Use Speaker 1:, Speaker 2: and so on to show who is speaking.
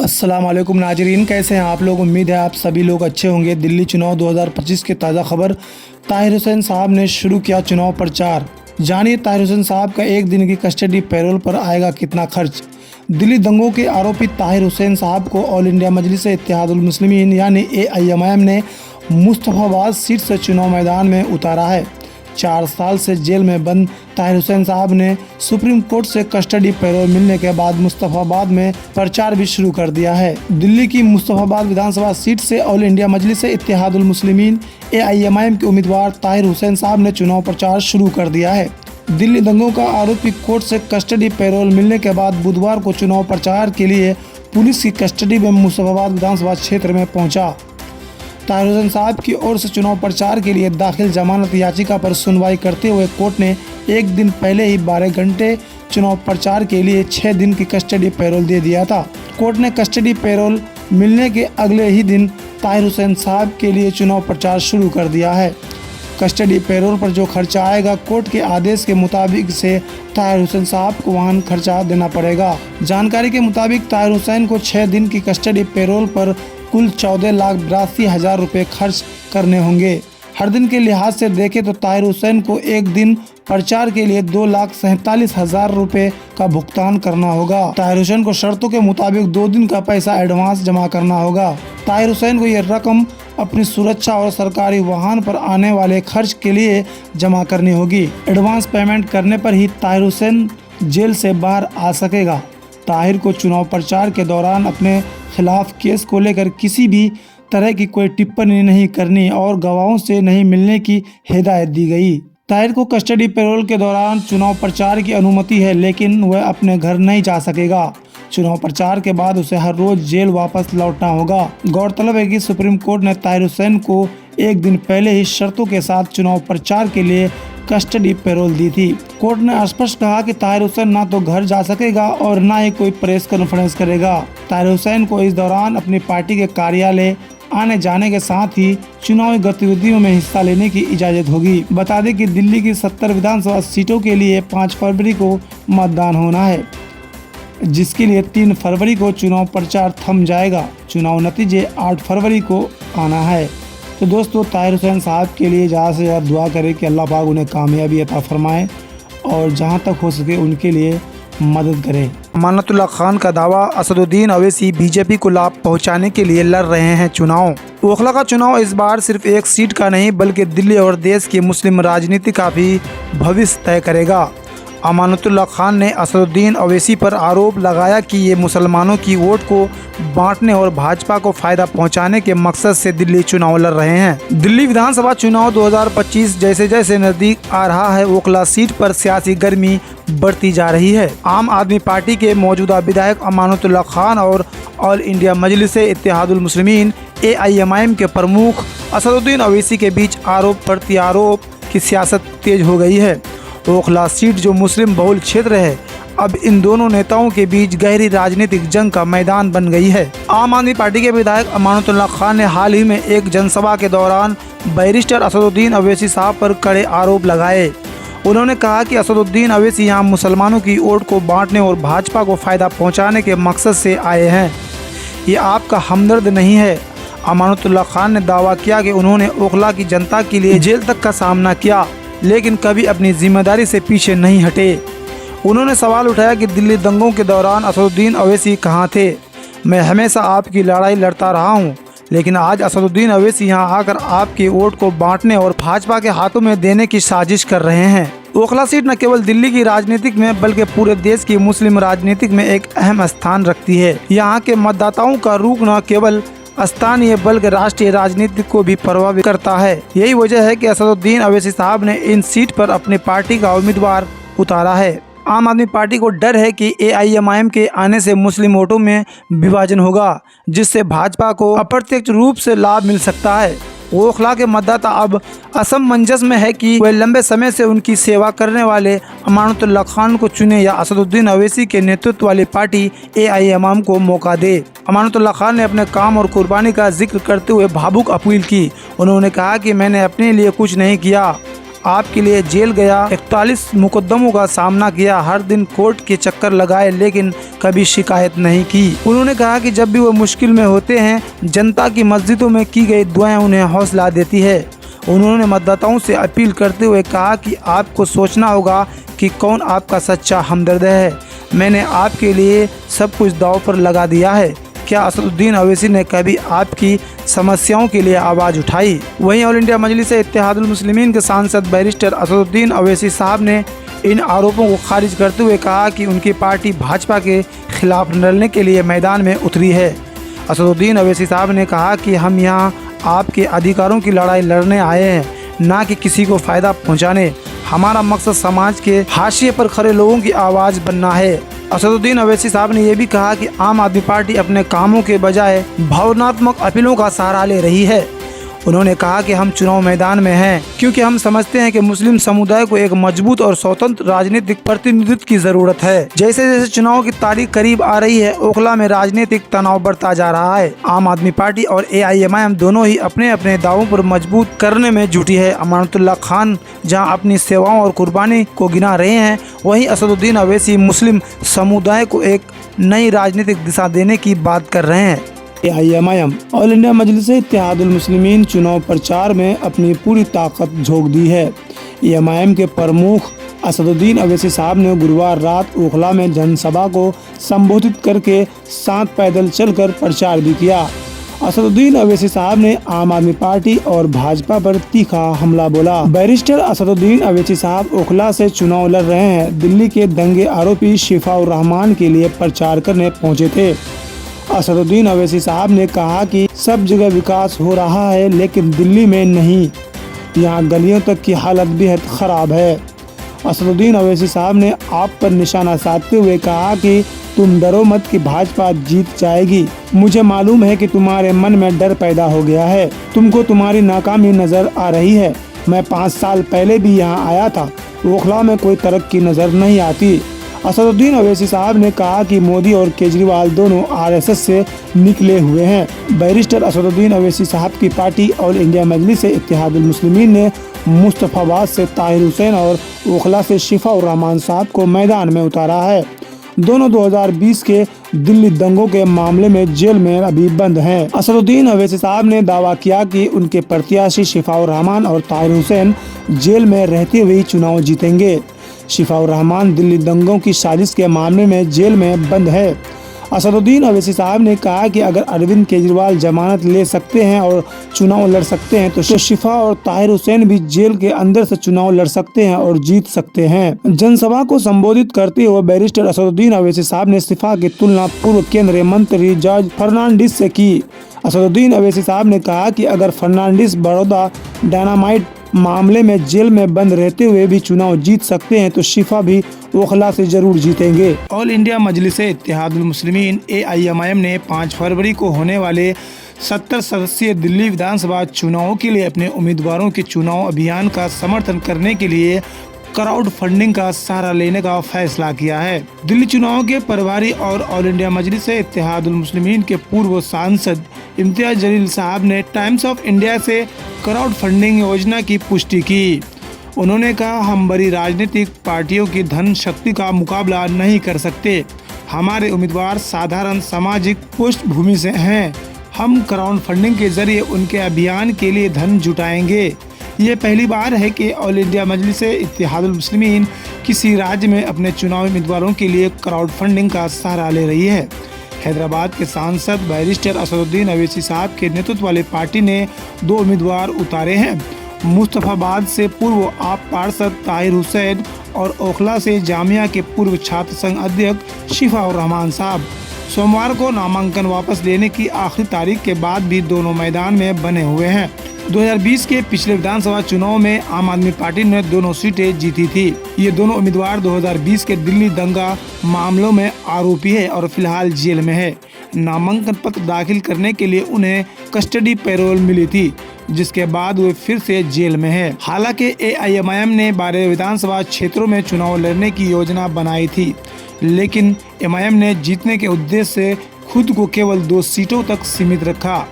Speaker 1: अस्सलाम वालेकुम नाजरीन, कैसे हैं आप लोग। उम्मीद है आप सभी लोग अच्छे होंगे। दिल्ली चुनाव 2025 की ताज़ा खबर। ताहिर हुसैन साहब ने शुरू किया चुनाव प्रचार। जानिए ताहिर हुसैन साहब का एक दिन की कस्टडी पैरोल पर आएगा कितना खर्च। दिल्ली दंगों के आरोपी ताहिर हुसैन साहब को ऑल इंडिया मजलिस इत्तेहादुल मुस्लिमीन यानी AIMIM ने मुस्तफाबाद सीट से चुनाव मैदान में उतारा है। 4 साल से जेल में बंद ताहिर हुसैन साहब ने सुप्रीम कोर्ट से कस्टडी पैरोल मिलने के बाद मुस्तफाबाद में प्रचार भी शुरू कर दिया है। दिल्ली की मुस्तफाबाद विधानसभा सीट से ऑल इंडिया मजलिस इत्तेहादुल मुस्लिमीन AIMIM के उम्मीदवार ताहिर हुसैन साहब ने चुनाव प्रचार शुरू कर दिया है। दिल्ली दंगों का आरोपी कोर्ट से कस्टडी पैरोल मिलने के बाद बुधवार को चुनाव प्रचार के लिए पुलिस की कस्टडी में मुस्तफाबाद विधानसभा क्षेत्र में पहुंचा। ताहिर हुसैन साहब की ओर से चुनाव प्रचार के लिए दाखिल जमानत याचिका पर सुनवाई करते हुए कोर्ट ने एक दिन पहले ही 12 घंटे चुनाव प्रचार के लिए 6 दिन की कस्टडी पैरोल दे दिया था। कोर्ट ने कस्टडी पैरोल मिलने के अगले ही दिन ताहिर हुसैन साहब के लिए चुनाव प्रचार शुरू कर दिया है। कस्टडी पैरोल पर जो खर्चा आएगा, कोर्ट के आदेश के मुताबिक से ताहिर हुसैन साहब को वाहन खर्चा देना पड़ेगा। जानकारी के मुताबिक ताहिर हुसैन को 6 दिन की कस्टडी पैरोल पर कुल 14,82,000 रुपये खर्च करने होंगे। हर दिन के लिहाज से देखें तो ताहिर हुसैन को एक दिन प्रचार के लिए 2,47,000 रुपये का भुगतान करना होगा। ताहिर हुसैन को शर्तों के मुताबिक 2 दिन का पैसा एडवांस जमा करना होगा। ताहिर हुसैन को यह रकम अपनी सुरक्षा और सरकारी वाहन पर आने वाले खर्च के लिए जमा करनी होगी। एडवांस पेमेंट करने पर ही ताहिर हुसैन जेल से बाहर आ सकेगा। ताहिर को चुनाव प्रचार के दौरान अपने खिलाफ केस को लेकर किसी भी तरह की कोई टिप्पणी नहीं करनी और गवाहों से नहीं मिलने की हिदायत दी गई। ताहिर को कस्टडी पैरोल के दौरान चुनाव प्रचार की अनुमति है, लेकिन वह अपने घर नहीं जा सकेगा। चुनाव प्रचार के बाद उसे हर रोज जेल वापस लौटना होगा। गौरतलब है कि सुप्रीम कोर्ट ने ताहिर हुसैन को एक दिन पहले ही शर्तों के साथ चुनाव प्रचार के लिए कस्टडी पैरोल दी थी। कोर्ट ने स्पष्ट कहा कि ताहिर हुसैन ना तो घर जा सकेगा और ना ही कोई प्रेस कॉन्फ्रेंस करेगा। ताहिर हुसैन को इस दौरान अपनी पार्टी के कार्यालय आने जाने के साथ ही चुनावी गतिविधियों में हिस्सा लेने की इजाज़त होगी। बता दें कि दिल्ली की 70 विधानसभा सीटों के लिए 5 फरवरी को मतदान होना है, जिसके लिए 3 फरवरी को चुनाव प्रचार थम जाएगा। चुनाव नतीजे 8 फरवरी को आना है। तो दोस्तों, ताहिर हुसैन साहब के लिए ज़्यादा से ज़्यादा दुआ करें कि अल्लाह पाक उन्हें कामयाबी अता फरमाए और जहां तक हो सके उनके लिए मदद करें। अमानतुल्लाह खान का दावा, असदुद्दीन अवैसी बीजेपी को लाभ पहुंचाने के लिए लड़ रहे हैं चुनाव। ओखला का चुनाव इस बार सिर्फ एक सीट का नहीं बल्कि दिल्ली और देश की मुस्लिम राजनीति का भी भविष्य तय करेगा। अमानतुल्लाह खान ने असदुद्दीन अवैसी पर आरोप लगाया कि ये मुसलमानों की वोट को बांटने और भाजपा को फायदा पहुंचाने के मकसद से दिल्ली चुनाव लड़ रहे हैं। दिल्ली विधानसभा चुनाव 2025 जैसे जैसे नजदीक आ रहा है, ओखला सीट पर सियासी गर्मी बढ़ती जा रही है। आम आदमी पार्टी के मौजूदा विधायक अमानतुल्लाह खान और ऑल इंडिया मजलिस इत्तेहादुल मुस्लिमीन AIMIM के प्रमुख असदुद्दीन अवैसी के बीच आरोप प्रत्यारोप की सियासत तेज हो गई है। ओखला सीट जो मुस्लिम बहुल क्षेत्र है, अब इन दोनों नेताओं के बीच गहरी राजनीतिक जंग का मैदान बन गई है। आम आदमी पार्टी के विधायक अमानतुल्लाह खान ने हाल ही में एक जनसभा के दौरान बैरिस्टर असदुद्दीन अवैसी साहब पर कड़े आरोप लगाए। उन्होंने कहा कि असदुद्दीन अवैसी यहाँ मुसलमानों की वोट को बांटने और भाजपा को फायदा पहुँचाने के मकसद से आए हैं। ये आपका हमदर्द नहीं है। अमानतुल्लाह खान ने दावा किया कि उन्होंने ओखला की जनता के लिए जेल तक का सामना किया, लेकिन कभी अपनी जिम्मेदारी से पीछे नहीं हटे। उन्होंने सवाल उठाया कि दिल्ली दंगों के दौरान असदुद्दीन अवैसी कहाँ थे। मैं हमेशा आपकी लड़ाई लड़ता रहा हूँ, लेकिन आज असदुद्दीन अवैसी यहाँ आकर आपके वोट को बांटने और भाजपा के हाथों में देने की साजिश कर रहे हैं। ओखला सीट न केवल दिल्ली की राजनीतिक में बल्कि पूरे देश की मुस्लिम राजनीतिक में एक अहम स्थान रखती है। यहाँ के मतदाताओं का रुख न केवल स्थानीय बल्कि राष्ट्रीय राजनीति को भी प्रभावित करता है। यही वजह है कि असदुद्दीन अवैसी साहब ने इन सीट पर अपनी पार्टी का उम्मीदवार उतारा है। आम आदमी पार्टी को डर है कि AIMIM के आने से मुस्लिम वोटों में विभाजन होगा, जिससे भाजपा को अप्रत्यक्ष रूप से लाभ मिल सकता है। ओखला के मतदाता अब असमंजस में है कि वे लंबे समय से उनकी सेवा करने वाले अमानतुल्लाह खान को चुने या असदुद्दीन अवैसी के नेतृत्व वाली पार्टी AIMIM को मौका दे। अमानतुल्लाह खान ने अपने काम और कुर्बानी का जिक्र करते हुए भावुक अपील की। उन्होंने कहा कि मैंने अपने लिए कुछ नहीं किया, आपके लिए जेल गया, 41 मुकदमों का सामना किया, हर दिन कोर्ट के चक्कर लगाए लेकिन कभी शिकायत नहीं की। उन्होंने कहा कि जब भी वो मुश्किल में होते हैं, जनता की मस्जिदों में की गई दुआएं उन्हें हौसला देती है। उन्होंने मतदाताओं से अपील करते हुए कहा कि आपको सोचना होगा कि कौन आपका सच्चा हमदर्द है। मैंने आपके लिए सब कुछ दांव पर लगा दिया है। क्या असदुद्दीन अवैसी ने कभी आपकी समस्याओं के लिए आवाज़ उठाई? वहीं ऑल इंडिया मजलिस-ए-इत्तेहादुल मुस्लिमीन के सांसद बैरिस्टर असदुद्दीन अवैसी साहब ने इन आरोपों को खारिज करते हुए कहा कि उनकी पार्टी भाजपा के खिलाफ लड़ने के लिए मैदान में उतरी है। असदुद्दीन अवैसी साहब ने कहा कि हम यहाँ आपके अधिकारों की लड़ाई लड़ने आए हैं, ना कि किसी को फ़ायदा पहुँचाने। हमारा मकसद समाज के हाशिए पर खड़े लोगों की आवाज़ बनना है। असदुद्दीन अवैसी साहब ने यह भी कहा कि आम आदमी पार्टी अपने कामों के बजाय भावनात्मक अपीलों का सहारा ले रही है। उन्होंने कहा कि हम चुनाव मैदान में हैं क्योंकि हम समझते हैं कि मुस्लिम समुदाय को एक मजबूत और स्वतंत्र राजनीतिक प्रतिनिधित्व की जरूरत है। जैसे जैसे चुनाव की तारीख करीब आ रही है, ओखला में राजनीतिक तनाव बढ़ता जा रहा है। आम आदमी पार्टी और AIMIM दोनों ही अपने अपने दावों पर मजबूत करने में जुटी है। अमानतुल्लाह खान जहां अपनी सेवाओं और कुर्बानी को गिना रहे हैं, वहीं असदुद्दीन अवैसी मुस्लिम समुदाय को एक नई राजनीतिक दिशा देने की बात कर रहे हैं। AIMIM ऑल इंडिया मजलिस-ए-इत्तेहादुल मुस्लिमीन चुनाव प्रचार में अपनी पूरी ताकत झोंक दी है। AIMIM के प्रमुख असदुद्दीन अवैसी साहब ने गुरुवार रात ओखला में जनसभा को संबोधित करके साथ पैदल चलकर प्रचार भी किया। असदुद्दीन अवैसी साहब ने आम आदमी पार्टी और भाजपा पर तीखा हमला बोला। बैरिस्टर असदुद्दीन अवैसी साहब ओखला से चुनाव लड़ रहे हैं। दिल्ली के दंगे आरोपी शिफाउर रहमान के लिए प्रचार करने पहुंचे थे। असदुद्दीन अवैसी साहब ने कहा कि सब जगह विकास हो रहा है लेकिन दिल्ली में नहीं, यहाँ गलियों तक की हालत बेहद ख़राब है। असदुद्दीन अवैसी साहब ने आप पर निशाना साधते हुए कहा कि तुम डरो मत कि भाजपा जीत जाएगी। मुझे मालूम है कि तुम्हारे मन में डर पैदा हो गया है, तुमको तुम्हारी नाकामी नज़र आ रही है। मैं 5 साल पहले भी यहाँ आया था, ओखला में कोई तरक्की नज़र नहीं आती। असदुद्दीन अवैसी साहब ने कहा कि मोदी और केजरीवाल दोनों RSS से निकले हुए हैं। बैरिस्टर असदुद्दीन अवैसी साहब की पार्टी ऑल इंडिया मजलिस-ए-इत्तेहादुल मुस्लिमीन ने मुस्तफाबाद से ताहिर हुसैन और ओखला से शिफाउर रहमान साहब को मैदान में उतारा है। दोनों 2020 के दिल्ली दंगों के मामले में जेल में अभी बंद हैं। असदुद्दीन अवैसी साहब ने दावा किया कि उनके प्रत्याशी शिफाउर रहमान और ताहिर हुसैन जेल में रहते हुए चुनाव जीतेंगे। शिफाउर रहमान दिल्ली दंगों की साजिश के मामले में जेल में बंद है। असदुद्दीन अवैसी साहब ने कहा कि अगर अरविंद केजरीवाल जमानत ले सकते हैं और चुनाव लड़ सकते हैं तो शिफा और ताहिर हुसैन भी जेल के अंदर से चुनाव लड़ सकते हैं और जीत सकते हैं। जनसभा को संबोधित करते हुए बैरिस्टर असदुद्दीन अवैसी साहब ने शिफा की तुलना पूर्व केंद्रीय मंत्री जॉर्ज फर्नांडिस से की। असदुद्दीन अवैसी साहब ने कहा कि अगर फर्नांडिस बड़ौदा डायनामाइट मामले में जेल में बंद रहते हुए भी चुनाव जीत सकते हैं तो शिफा भी ओखला से जरूर जीतेंगे। ऑल इंडिया मजलिस-ए-इत्तेहादुल मुस्लिमीन AIMIM ने 5 फरवरी को होने वाले 70 सदस्यीय दिल्ली विधानसभा चुनावों के लिए अपने उम्मीदवारों के चुनाव अभियान का समर्थन करने के लिए क्राउड फंडिंग का सहारा लेने का फैसला किया है। दिल्ली चुनाव के प्रभारी और ऑल इंडिया मजलिस-ए-इत्तेहादुल मुस्लिमीन के पूर्व सांसद इम्तियाज जलील साहब ने टाइम्स ऑफ इंडिया से क्राउड फंडिंग योजना की पुष्टि की। उन्होंने कहा, हम बड़ी राजनीतिक पार्टियों की धन शक्ति का मुकाबला नहीं कर सकते। हमारे उम्मीदवार साधारण सामाजिक पृष्ठभूमि से हैं। हम क्राउड फंडिंग के जरिए उनके अभियान के लिए धन जुटाएंगे। ये पहली बार है कि ऑल इंडिया मजलिस-ए-इत्तेहादुल मुस्लिमीन किसी राज्य में अपने चुनावी उम्मीदवारों के लिए क्राउड फंडिंग का सहारा ले रही है। हैदराबाद के सांसद बैरिस्टर असदुद्दीन अवैसी साहब के नेतृत्व वाली पार्टी ने 2 उम्मीदवार उतारे हैं। मुस्तफाबाद से पूर्व आप पार्षद ताहिर हुसैन और ओखला से जामिया के पूर्व छात्र संघ अध्यक्ष शिफाउर रहमान साहब। सोमवार को नामांकन वापस लेने की आखिरी तारीख के बाद भी दोनों मैदान में बने हुए हैं। 2020 के पिछले विधानसभा चुनाव में आम आदमी पार्टी ने दोनों सीटें जीती थी। ये दोनों उम्मीदवार 2020 के दिल्ली दंगा मामलों में आरोपी है और फिलहाल जेल में है। नामांकन पत्र दाखिल करने के लिए उन्हें कस्टडी पैरोल मिली थी, जिसके बाद वे फिर से जेल में है। हालांकि AIMIM ने 12 विधानसभा क्षेत्रों में चुनाव लड़ने की योजना बनाई थी, लेकिन MIM ने जीतने के उद्देश्य से खुद को केवल 2 सीटों तक सीमित रखा।